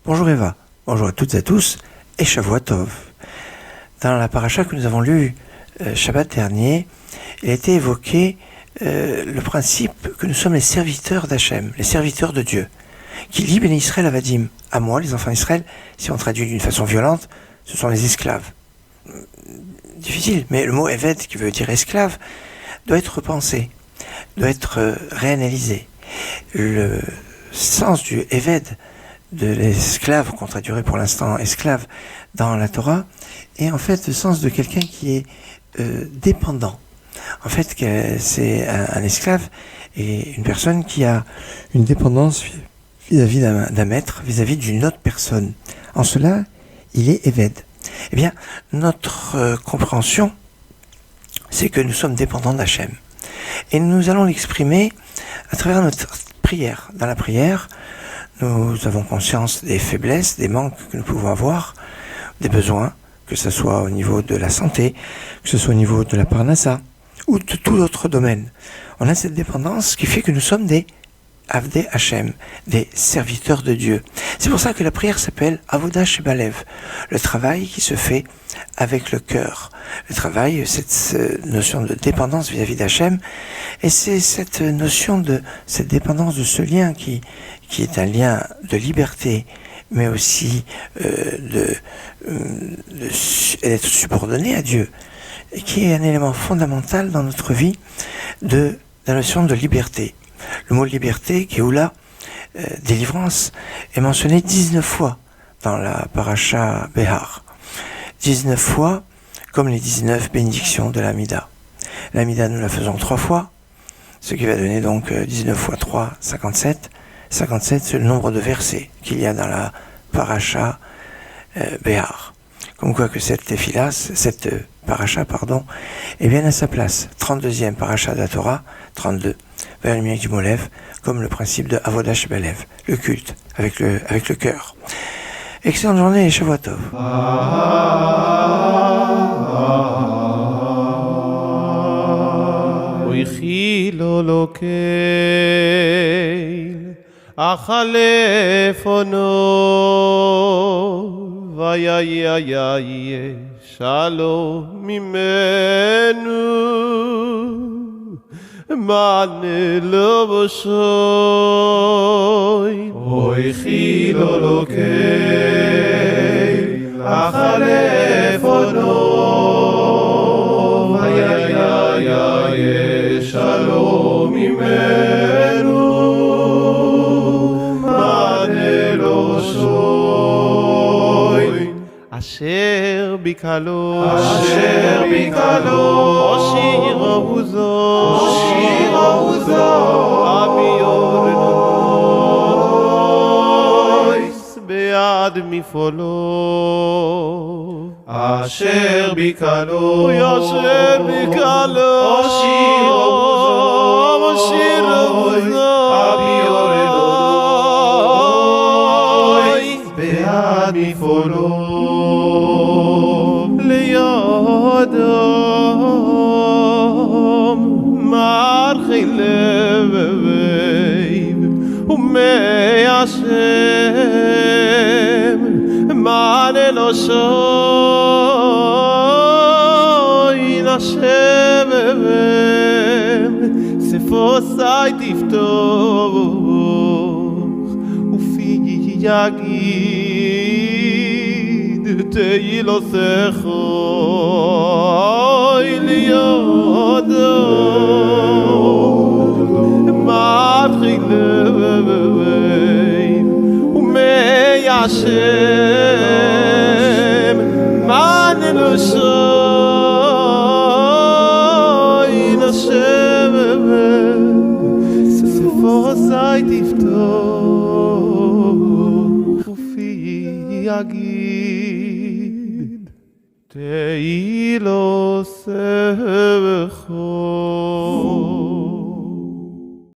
Bonjour Eva, bonjour à toutes et à tous, et Shavua Tov. Dans la paracha que nous avons lue Shabbat dernier, il a été évoqué le principe que nous sommes les serviteurs d'Hachem, les serviteurs de Dieu, qui dit Béni Israël Avadim. À moi, les enfants d'Israël, si on traduit d'une façon violente, ce sont les esclaves. Difficile, mais le mot Eved, qui veut dire esclave, doit être repensé, doit être réanalysé. Le sens du Eved, de l'esclave, qu'on traduirait pour l'instant esclave dans la Torah, est en fait le sens de quelqu'un qui est dépendant. En fait, c'est un esclave et une personne qui a une dépendance vis-à-vis d'un maître, vis-à-vis d'une autre personne. En cela, il est Eved. Eh bien, notre compréhension, c'est que nous sommes dépendants d'Hachem. Et nous allons l'exprimer à travers notre prière. Dans la prière, nous avons conscience des faiblesses, des manques que nous pouvons avoir, des besoins, que ce soit au niveau de la santé, que ce soit au niveau de la parnassa, ou de tout autre domaine. On a cette dépendance qui fait que nous sommes des Avdei Hashem, des serviteurs de Dieu. C'est pour ça que la prière s'appelle Avodah Shebalev, le travail qui se fait avec le cœur. Le travail, cette notion de dépendance vis-à-vis d'Hachem, et c'est cette notion de cette dépendance de ce lien qui est un lien de liberté, mais aussi d'être subordonné à Dieu, et qui est un élément fondamental dans notre vie de la notion de liberté. Le mot liberté, Géoula, délivrance, est mentionné 19 fois dans la paracha Behar. 19 fois, comme les 19 bénédictions de l'Amida. L'Amida, nous la faisons 3 fois, ce qui va donner donc 19 fois 3, 57. 57, c'est le nombre de versets qu'il y a dans la paracha Behar. Comme quoi que cette paracha, est bien à sa place. 32e paracha de la Torah, 32, vers le milieu du Molev, comme le principe de Avodah Shebalev, le culte, avec le cœur. Excellente journée et Shavua Tov. Shalom mimenu mane lo bosoy oy khilo lokei achalefono vayaya shalom mimenu mane lo bosoy Asher bikalo Oshir Ohuzo Abior Nois Bead mifolo Asher bikalo Oshir Ohuzo Abior Nois Bead mifolo Adam marchi levev umeyashem man elosoy nashevem sefosai tiftoch ufi yagid teyilosecho Marchil Hashem man elosoy Hashem sefosai tiftoch ufi yagid teilo secho